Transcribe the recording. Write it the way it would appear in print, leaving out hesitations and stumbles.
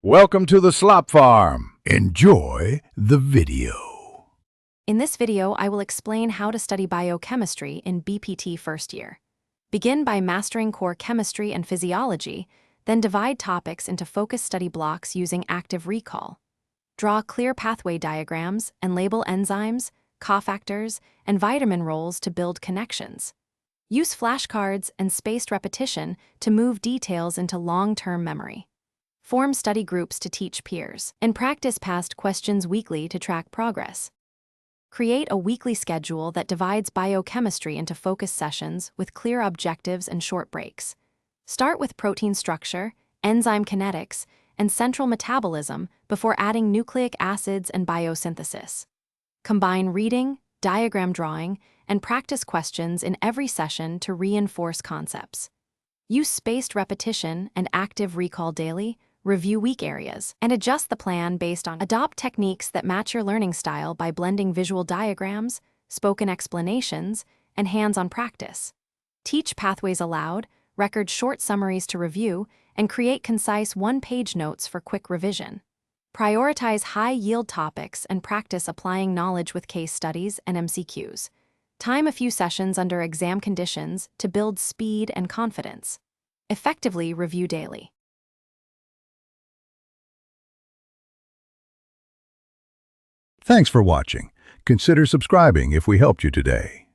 Welcome to the Slop Farm. Enjoy the video. In this video, I will explain how to study biochemistry in BPT first year. Begin by mastering core chemistry and physiology, then divide topics into focus study blocks using active recall. Draw clear pathway diagrams and label enzymes, cofactors, and vitamin roles to build connections. Use flashcards and spaced repetition to move details into long-term memory. Form study groups to teach peers, and practice past questions weekly to track progress. Create a weekly schedule that divides biochemistry into focus sessions with clear objectives and short breaks. Start with protein structure, enzyme kinetics, and central metabolism before adding nucleic acids and biosynthesis. Combine reading, diagram drawing, and practice questions in every session to reinforce concepts. Use spaced repetition and active recall daily. Review weak areas, and adjust the plan based on. Adopt techniques that match your learning style by blending visual diagrams, spoken explanations, and hands-on practice. Teach pathways aloud, record short summaries to review, and create concise one-page notes for quick revision. Prioritize high-yield topics and practice applying knowledge with case studies and MCQs. Time a few sessions under exam conditions to build speed and confidence. Effectively review daily. Thanks for watching. Consider subscribing if we helped you today.